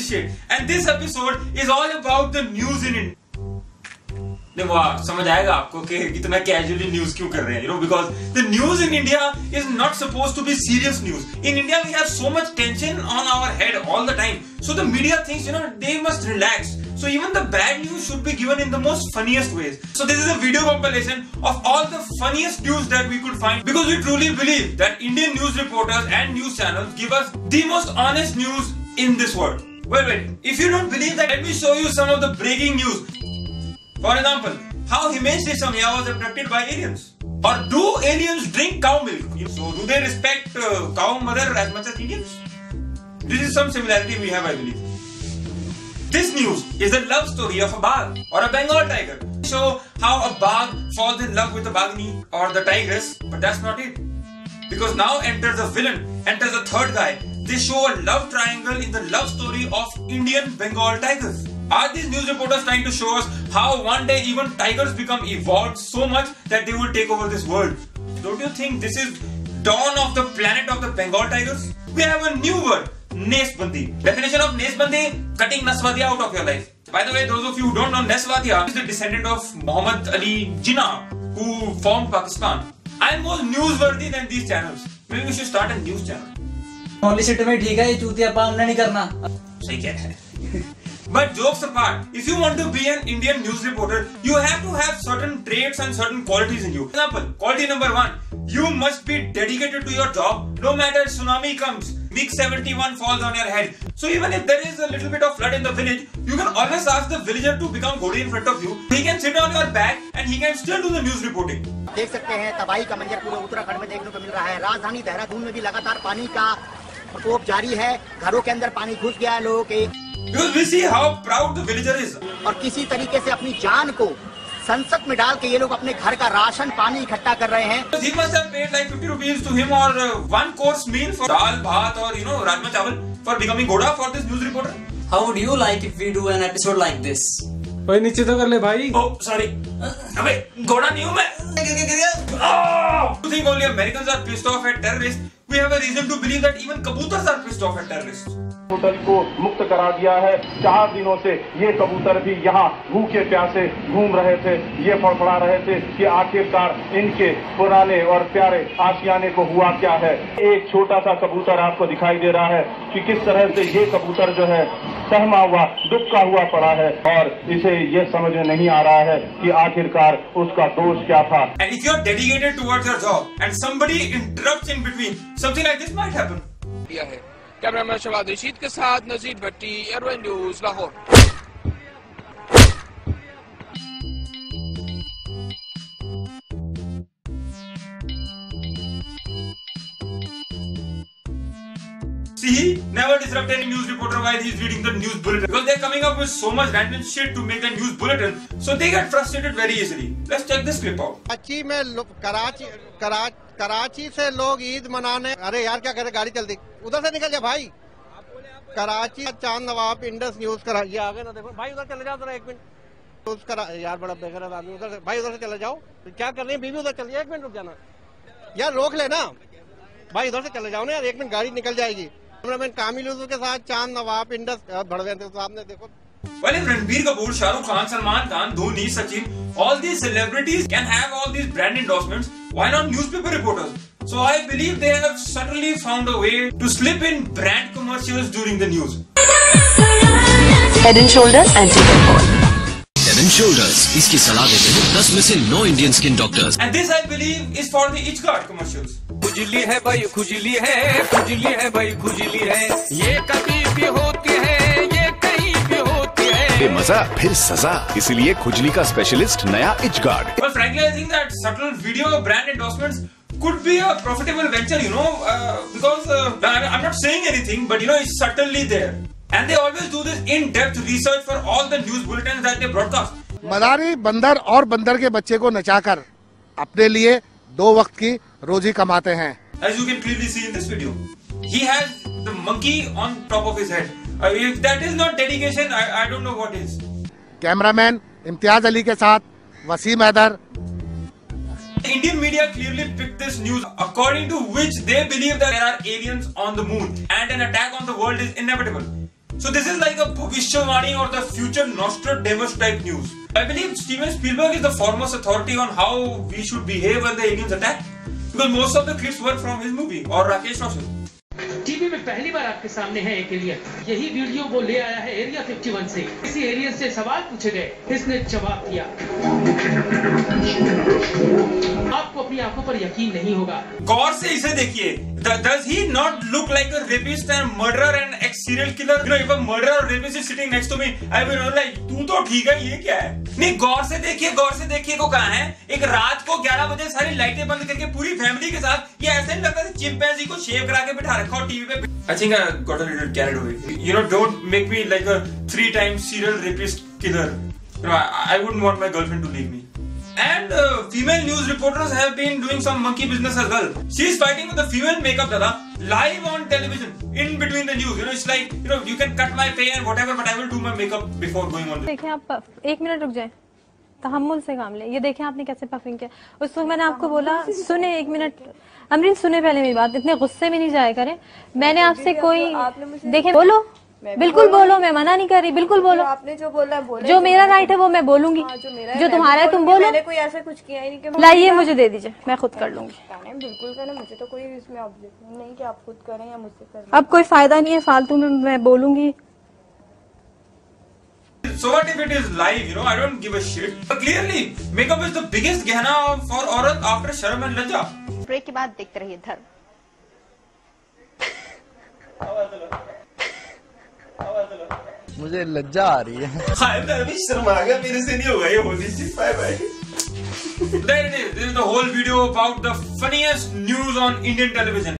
shit. And this episode is all about the news in India. देखो समझ आएगा आपको कि इतना कैजुअली न्यूज क्यों कर रहे हैं, because the news in India is not supposed to be serious news. In India we have so much tension on our head all the time, so the media thinks they must relax. So even the bad news should be given in the most funniest ways. So this is a video compilation of all the funniest news that we could find, because we truly believe that Indian news reporters and news channels give us the most honest news in this world. Wait, if you don't believe that, let me show you some of the breaking news. For example, how Himesh Reshammiya was abducted by aliens. Or do aliens drink cow milk? So do they respect cow mother as much as Indians? This is some similarity we have, I believe. This news is the love story of a bagh or a Bengal tiger. Show how a bagh falls in love with the baghni or the tigress, but that's not it. Because now enters a villain, enters a third guy. They show a love triangle in the love story of Indian Bengal tigers. Are these news reporters trying to show us how one day even tigers become evolved so much that they will take over this world? Don't you think this is dawn of the planet of the Bengal tigers? We have a new word, Nesbandi. Definition of Nesbandi: cutting Naswadia out of your life. By the way, those of you who don't know, Naswadia is the descendant of Muhammad Ali Jinnah, who formed Pakistan. I am more newsworthy than these channels. Maybe we should start a news channel. Only sit में ठीक है, ये चूतिया palm नहीं करना. सही कह रहे हैं. But jokes apart, if you want to be an Indian news reporter, you have to have certain traits and certain qualities in you. For example, quality number 1, you must be dedicated to your job. No matter tsunami comes, week 71 falls on your head. So even if there is a little bit of flood in the village, you can always ask the villager to become Ghodi in front of you. He can sit on your back and he can still do the news reporting. देख सकते हैं तबाही का मंजर पूरे उत्तराखंड में देखने को मिल रहा है। राजधानी देहरादून में भी लगातार पानी का प्रकोप जारी है। घरों के अंदर पानी घुस गया है लोगों के। Because we see how proud the villager is. और किसी तरीके से अपनी जान को संसद में डाल के ये लोग अपने घर का राशन पानी इकट्ठा कर रहे हैं। He must have paid like 50 rupees to him or one course meal for dal, bhat or rajma chawal for becoming Ghoda for this news reporter. How would you like if we do an episode like this? भाई नीचे तो कर ले भाई. Oh, sorry. अबे घोड़ा नहीं हूँ मैं. Oh! You think only Americans are pissed off at terrorists? We have a reason to believe that even kabutars are pissed off at terrorists. Hotel को मुक्त करा दिया है। 4 दिनों से ये कबूतर भी यहाँ भूखे प्यासे घूम रहे थे। ये फड़फड़ा रहे थे कि आखिरकार इनके पुराने और प्यारे आशियाने को हुआ क्या है। एक छोटा सा कबूतर आपको दिखाई दे रहा है कि किस तरह से ये कबूतर जो है सहमा हुआ दुबका हुआ पड़ा है और इसे ये समझ में नहीं आ रहा है कि आखिरकार उसका दोष क्या था। And if you are dedicated towards your job and somebody interrupts in between, something like this might happen. Cameraman Shawad Rashid के साथ Nazir Bhatti, airwave news, Lahore. See, never disrupt any news reporter while he's reading the news bulletin, because they're coming up with so much random shit to make the news bulletin, so they get frustrated very easily. Let's check this clip out. Karachi से लोग ईद मनाने, अरे यार क्या करे, गाड़ी चल दी, उधर से निकल जा भाई। कराची चांद नवाब इंडस न्यूज करा, ये आगे ना देखो भाई, उधर चले जाओ जरा 1 मिनट। न्यूज करा यार, बड़ा बेगैरत आदमी, उधर से भाई, उधर से चले जाओ। क्या कर रही है बीबी, उधर चल जाए, 1 मिनट रुक जाना यार, रोक लेना भाई, उधर से चले जाओ ना यार, 1 मिनट गाड़ी निकल जाएगी। कैमरामैन कामिल उर्दू के साथ चांद नवाब इंडस भड़वे सामने देखो। Well, if Ranbir Kapoor, Shah Rukh Khan, Salman Khan, Dhoni, Sachin, all these celebrities can have all these brand endorsements, why not newspaper reporters? So I believe they have certainly found a way to slip in brand commercials during the news. Head and Shoulders Anti-Alcohol. Head and Shoulders, इसकी सलाह देते हैं 10 में से 9 Indian skin doctors. And this I believe is for the itch guard commercials. खुजली है भाई, खुजली है, खुजली है भाई, खुजली है, ये कभी भी होती है, ये कहीं भी होती है। ये मजा फिर सजा, इसलिए खुजली का स्पेशलिस्ट नया etch guard. But frankly, I think that subtle video brand endorsements could be a profitable venture, because I'm not saying anything, but it's certainly there. And they always do this in-depth research for all the news bulletins that they broadcast. मदारी बंदर और बंदर के बच्चे को नचाकर अपने लिए 2 वक्त की रोजी कमाते हैं। As you can clearly see in this video, he has the monkey on top of his head. If that is not dedication, I don't know what is. Cameraman Imtiaz Ali के साथ Waseem Haider. The Indian media clearly picked this news, according to which they believe that there are aliens on the moon and an attack on the world is inevitable. So this is like a bhavishwavani or the future Nostradamus type news. I believe Steven Spielberg is the foremost authority on how we should behave when the aliens attack, because most of the clips were from his movie or Rakesh Roshan. TV में पहली बार आपके सामने है एक alien. यही video वो ले आया है एरिया 51 से। किसी एलियन से सवाल पूछे गए, इसने जवाब दिया। आपको अपनी आंखों पर यकीन नहीं होगा। गौर से इसे देखिए। Does he not look like a rapist and murderer and ex-serial killer? You know, if a murderer or rapist is sitting next to me, I will know like तू तो ठीक है, ये क्या है? नहीं, गौर से देखिए को कहाँ है? एक रात को 11 बजे सारी लाइटें बंद करके पूरी फैमिली के साथ ये ऐसे नहीं लगता था चिंपैंजी को शेव करा के बिठा रखा और टीवी पे। I think I got a little carried away. You know, don't make me like a 3-time serial rapist killer. You know, I wouldn't want my girlfriend to leave me. And female news reporters have been doing some monkey business as well. She is fighting with the female makeup dada live on television in between the news. You know, it's like, you know, you can cut my pay and whatever, but I will do my makeup before going on. देखें आप 1 minute रुक जाए, तहम्मुल से काम ले। ये देखें आपने कैसे पफिंग किया। उस वक्त मैंने आपको बोला सुने 1 मिनट, अमरीन सुने पहले मेरी बात, इतने गुस्से में नहीं जाया करें। मैंने आपसे कोई देखें बोलो, बिल्कुल बोलो, मैं मना नहीं कर रही, बिल्कुल बोलो। आपने जो बोला बोले, जो मेरा राइट है वो मैं बोलूंगी, जो तुम्हारा है तुम बोलो। मैंने कोई ऐसा कुछ किया ही नहीं कि लाइए मुझे दे दीजिए, मैं खुद कर लूंगी। बिल्कुल करें, मुझे तो कोई इसमें ऑब्जेक्शन नहीं कि आप खुद करें या मुझसे करें। अब कोई फायदा नहीं है फालतू में, मैं बोलूंगी। So what if it is live? You know, I don't give a shit. But clearly, makeup is the biggest गहना for औरत after शर्म and लज्जा. ब्रेक के बाद देखते रहिए धर्म। मुझे लज्जा आ रही है। हाय, मैं अभी शर्म आ गया, मेरे से नहीं होगा ये होली जी। Bye bye. There it is. This is the whole video about the funniest news on Indian television.